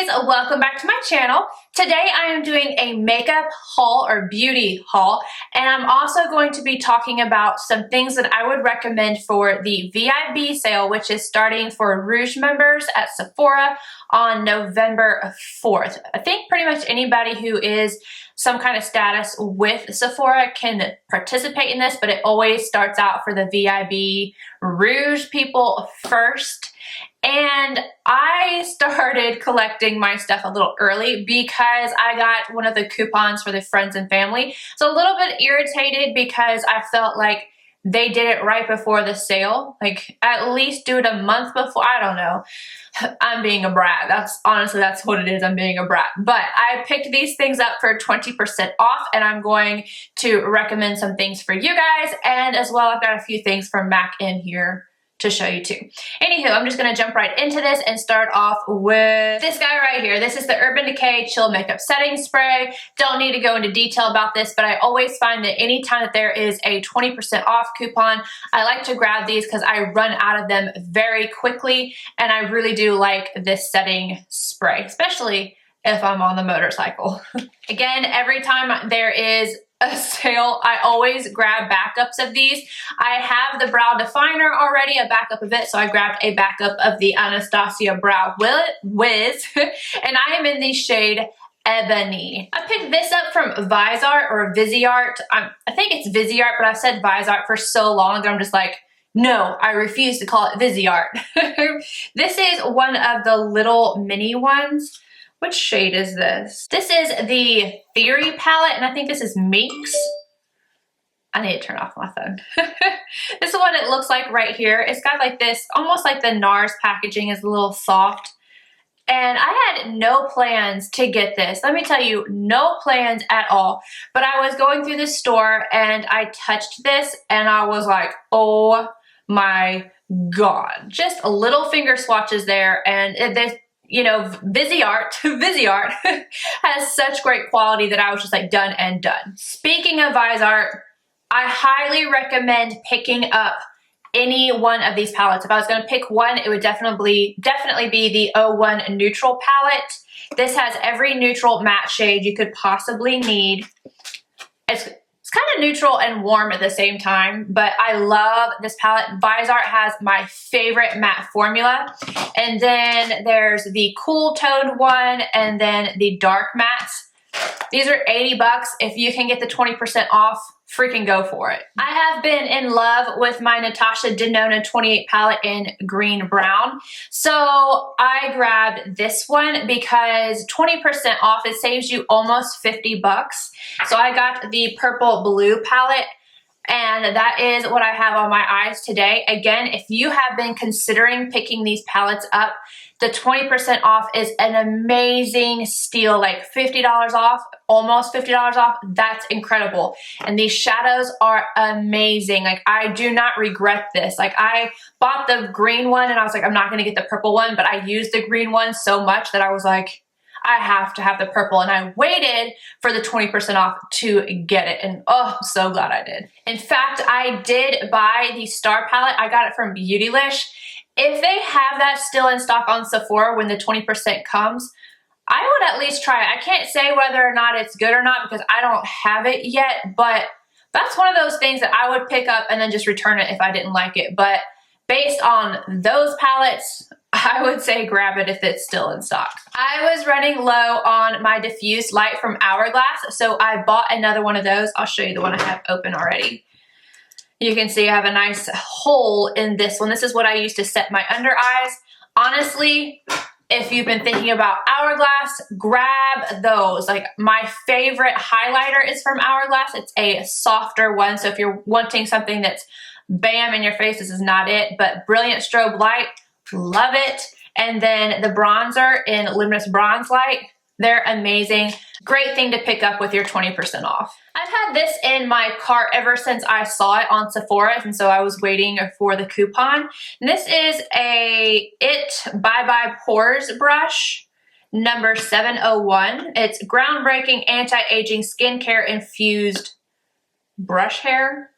beauties, welcome back to my channel. Today I am doing a makeup haul or beauty haul, and I'm also going to be talking about some things that I would recommend for the VIB sale, which is starting for Rouge members at Sephora on November 4th. I think pretty much anybody who is some kind of status with Sephora can participate in this, but it always starts out for the VIB Rouge people first. And I started collecting my stuff a little early because I got one of the coupons for the friends and family. So a little bit irritated because I felt like they did it right before the sale. Like, at least do it a month before. I don't know. I'm being a brat. That's what it is. I'm being a brat. But I picked these things up for 20% off, and I'm going to recommend some things for you guys. And as well, I've got a few things from Mac in here to show you too. Anywho, I'm just going to jump right into this and start off with this guy right here. This is the Urban Decay Chill Makeup Setting Spray. Don't need to go into detail about this, but I always find that anytime that there is a 20% off coupon, I like to grab these because I run out of them very quickly, and I really do like this setting spray, especially if I'm on the motorcycle. Again, every time there is a sale, I always grab backups of these. I have the brow definer already, a backup of it, so I grabbed a backup of the Anastasia Brow Wiz, and I am in the shade Ebony. I picked this up from Vizart or Viziart. I think it's Viziart, but I've said Vizart for so long that I'm just like, no, I refuse to call it Viziart. This is one of the little mini ones. Which shade is this? This is the Theory palette, and I think this is Minx. I need to turn off my phone. This is what it looks like right here. It's got like this, almost like the NARS packaging is a little soft. And I had no plans to get this. Let me tell you, no plans at all. But I was going through the store and I touched this and I was like, oh my God. Just a little finger swatches there, and there's, you know, Viziart has such great quality that I was just like done and done. Speaking of Vizart, I highly recommend picking up any one of these palettes. If I was going to pick one, it would definitely be the 01 Neutral palette. This has every neutral matte shade you could possibly need. It's kind of neutral and warm at the same time, but I love this palette. Vizart has my favorite matte formula. And then there's the cool toned one, and then the dark mattes. These are 80 bucks. If you can get the 20% off, freaking go for it. I have been in love with my Natasha Denona 28 palette in green brown. So I grabbed this one because 20% off, it saves you almost 50 bucks. So I got the purple blue palette, and that is what I have on my eyes today. Again, if you have been considering picking these palettes up, the 20% off is an amazing steal, like $50 off, almost $50 off. That's incredible. And these shadows are amazing. Like, I do not regret this. Like, I bought the green one and I was like, I'm not going to get the purple one, but I used the green one so much that I was like, I have to have the purple, and I waited for the 20% off to get it, and oh, I'm so glad I did. In fact, I did buy the Star palette. I got it from Beautylish. If they have that still in stock on Sephora when the 20% comes, I would at least try it. I can't say whether or not it's good or not because I don't have it yet, but that's one of those things that I would pick up and then just return it if I didn't like it. But based on those palettes, I would say grab it if it's still in stock. I was running low on my diffused light from Hourglass, so I bought another one of those. I'll show you the one I have open already. You can see I have a nice hole in this one. This is what I use to set my under eyes. Honestly, if you've been thinking about Hourglass, grab those. Like, my favorite highlighter is from Hourglass. It's a softer one, so if you're wanting something that's bam in your face, this is not it. But Brilliant Strobe Light, love it. And then the bronzer in Luminous Bronze Light, they're amazing. Great thing to pick up with your 20% off. I've had this in my cart ever since I saw it on Sephora, and so I was waiting for the coupon. And this is a Bye Bye Pores brush, number 701. It's groundbreaking anti-aging skincare infused brush hair.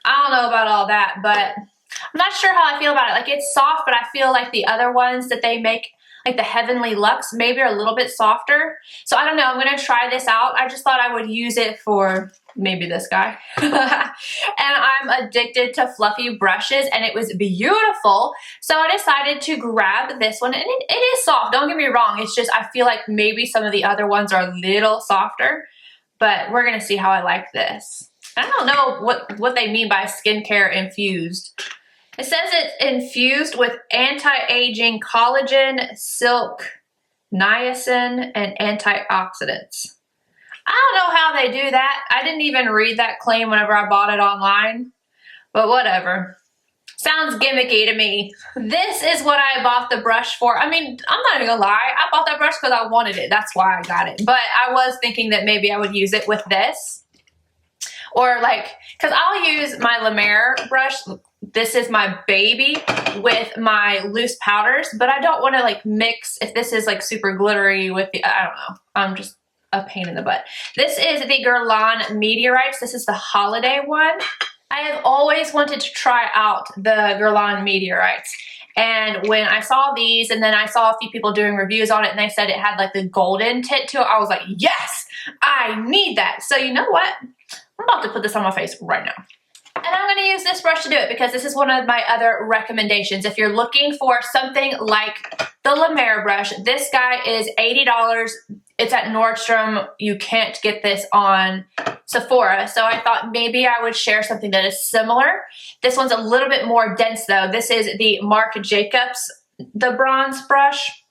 I don't know about all that, but I'm not sure how I feel about it. Like, it's soft, but I feel like the other ones that they make like the Heavenly Luxe, maybe are a little bit softer. So I don't know, I'm gonna try this out. I just thought I would use it for maybe this guy. And I'm addicted to fluffy brushes, and it was beautiful. So I decided to grab this one, and it is soft, don't get me wrong. It's just, I feel like maybe some of the other ones are a little softer, but we're gonna see how I like this. I don't know what they mean by skincare infused. It says it's infused with anti-aging collagen, silk, niacin, and antioxidants. I don't know how they do that. I didn't even read that claim whenever I bought it online, but whatever. Sounds gimmicky to me. This is what I bought the brush for. I mean, I'm not even gonna lie. I bought that brush because I wanted it. That's why I got it. But I was thinking that maybe I would use it with this. Or like, because I'll use my La Mer brush. This is my baby with my loose powders. But I don't want to like mix, if this is like super glittery with the, I don't know. I'm just a pain in the butt. This is the Guerlain Meteorites. This is the holiday one. I have always wanted to try out the Guerlain Meteorites. And when I saw these, and then I saw a few people doing reviews on it, and they said it had like the golden tint to it, I was like, yes, I need that. So you know what? I'm about to put this on my face right now. And I'm going to use this brush to do it because this is one of my other recommendations. If you're looking for something like the La Mer brush, this guy is $80. It's at Nordstrom. You can't get this on Sephora. So I thought maybe I would share something that is similar. This one's a little bit more dense though. This is the Marc Jacobs, the bronze brush.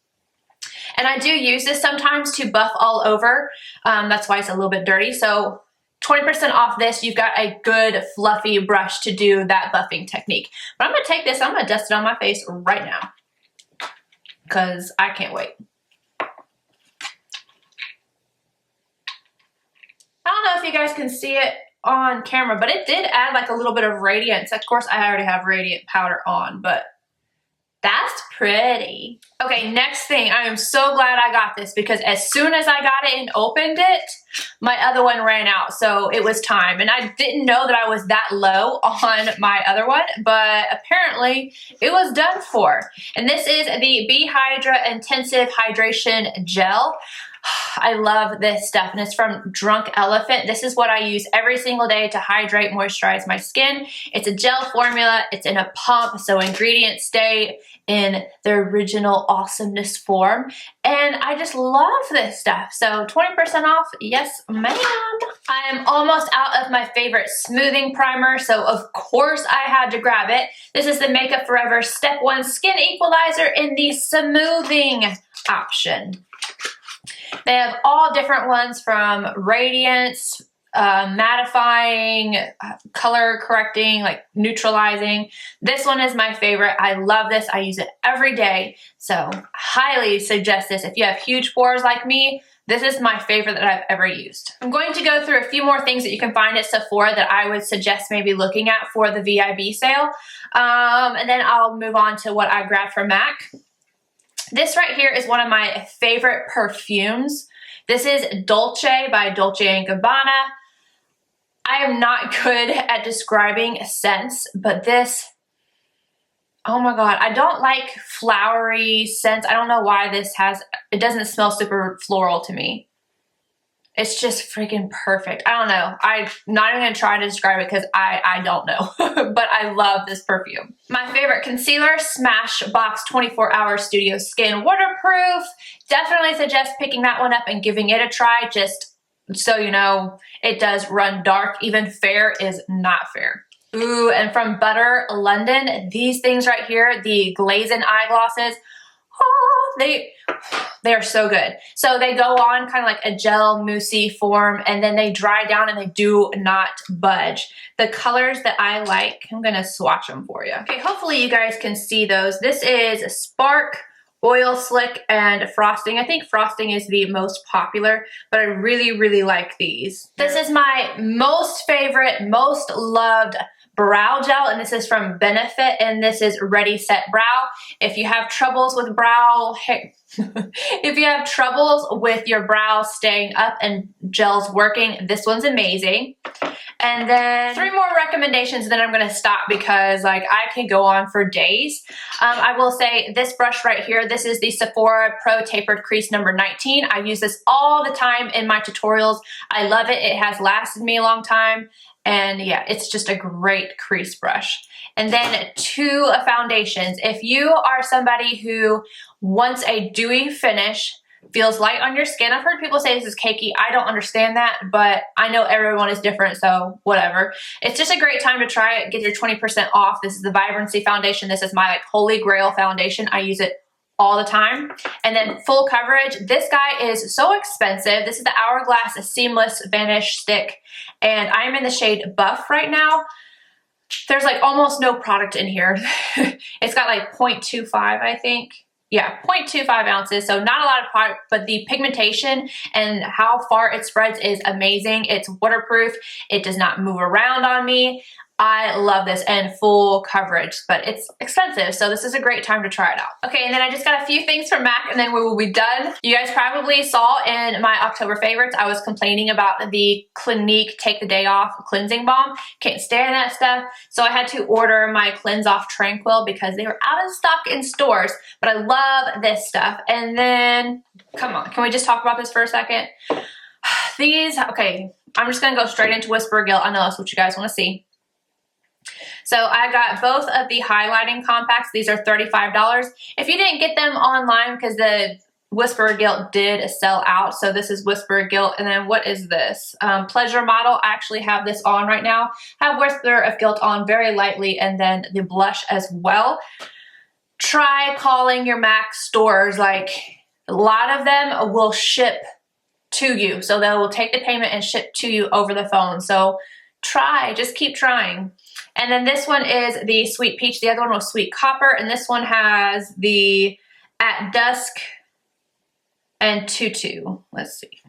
And I do use this sometimes to buff all over. That's why it's a little bit dirty. So 20% off this, you've got a good fluffy brush to do that buffing technique. But I'm gonna take this, I'm gonna dust it on my face right now because I can't wait. I don't know if you guys can see it on camera, but it did add like a little bit of radiance. Of course, I already have radiant powder on, but that's pretty. Okay, next thing, I am so glad I got this because as soon as I got it and opened it, my other one ran out, so it was time. And I didn't know that I was that low on my other one, but apparently it was done for. And this is the Be Hydra Intensive Hydration Gel. I love this stuff, and it's from Drunk Elephant. This is what I use every single day to hydrate, moisturize my skin. It's a gel formula. It's in a pump, so ingredients stay in their original awesomeness form. And I just love this stuff. So 20% off, yes ma'am. I am almost out of my favorite smoothing primer, so of course I had to grab it. This is the Makeup Forever Step 1 Skin Equalizer in the smoothing option. They have all different ones from radiance, mattifying, color correcting, like neutralizing. This one is my favorite. I love this. I use it every day. So highly suggest this. If you have huge pores like me, this is my favorite that I've ever used. I'm going to go through a few more things that you can find at Sephora that I would suggest maybe looking at for the VIB sale. And then I'll move on to what I grabbed from Mac. This right here is one of my favorite perfumes. This is Dolce by Dolce & Gabbana. I am not good at describing scents, but this, oh my God, I don't like flowery scents. I don't know why this has, it doesn't smell super floral to me. It's just freaking perfect. I don't know. I'm not even gonna try to describe it because I don't know, but I love this perfume. My favorite concealer, Smashbox 24-Hour Studio Skin Waterproof. Definitely suggest picking that one up and giving it a try, just so you know, it does run dark. Even fair is not fair. Ooh, and from Butter London, these things right here, the glazing eyeglosses, oh, they are so good. So they go on kind of like a gel moussey form, and then they dry down and they do not budge. The colors that I like, I'm gonna swatch them for you. Okay, hopefully you guys can see those. This is Spark, Oil Slick, and Frosting. I think Frosting is the most popular, but I really, really like these. This is my most favorite, most loved brow gel, and this is from Benefit, and this is Ready Set Brow. If you have troubles with brow hair, if you have troubles with your brows staying up and gels working, this one's amazing. And then 3 more recommendations, then I'm gonna stop because like I can go on for days. I will say this brush right here, this is the Sephora Pro Tapered Crease number 19. I use this all the time in my tutorials. I love it. It has lasted me a long time. And yeah, it's just a great crease brush. And then 2 foundations. If you are somebody who wants a dewy finish, feels light on your skin. I've heard people say this is cakey. I don't understand that, but I know everyone is different, so whatever. It's just a great time to try it. Get your 20% off. This is the Vibrancy foundation. This is my like holy grail foundation. I use it all the time. And then full coverage. This guy is so expensive. This is the Hourglass Seamless Vanish Stick, and I'm in the shade Buff right now. There's like almost no product in here. It's got like 0.25, I think. Yeah, 0.25 ounces, so not a lot of product, but the pigmentation and how far it spreads is amazing. It's waterproof. It does not move around on me. I love this, and full coverage, but it's expensive, so this is a great time to try it out. Okay, and then I just got a few things from Mac, and then we will be done. You guys probably saw in my October favorites, I was complaining about the Clinique Take the Day Off Cleansing Balm. Can't stand that stuff, so I had to order my Cleanse Off Tranquil because they were out of stock in stores, but I love this stuff. And then, come on, can we just talk about this for a second? These, okay, I'm just gonna go straight into Whisper Guilt. I know that's what you guys wanna see. So I got both of the highlighting compacts. These are $35. If you didn't get them online, because the Whisper Guilt did sell out. So this is Whisper Guilt. And then what is this? Pleasure Model. I actually have this on right now. I have Whisper of Guilt on very lightly, and then the blush as well. Try calling your MAC stores. Like a lot of them will ship to you. So they will take the payment and ship to you over the phone. So try, just keep trying. And then this one is the Sweet Peach. The other one was Sweet Copper. And this one has the At Dusk and Tutu. Let's see.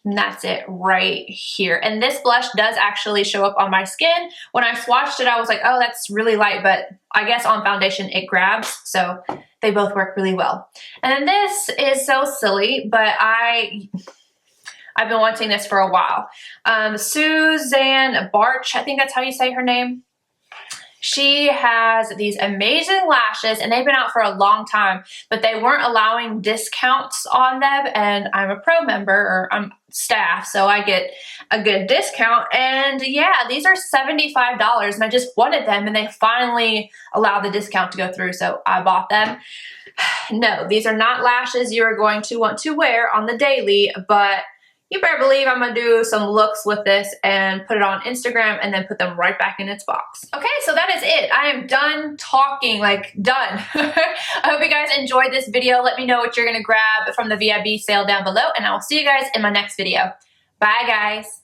And that's it right here. And this blush does actually show up on my skin. When I swatched it, I was like, oh, that's really light. But I guess on foundation, it grabs. So they both work really well. And then this is so silly, but I've been wanting this for a while. Suzanne Barch, I think that's how you say her name. She has these amazing lashes, and they've been out for a long time, but they weren't allowing discounts on them, and I'm a pro member, or I'm staff, so I get a good discount. And yeah, these are $75, and I just wanted them, and they finally allowed the discount to go through, so I bought them. No, these are not lashes you are going to want to wear on the daily, but you better believe I'm gonna do some looks with this and put it on Instagram and then put them right back in its box. Okay, so that is it. I am done talking, like done. I hope you guys enjoyed this video. Let me know what you're gonna grab from the VIB sale down below, and I will see you guys in my next video. Bye guys.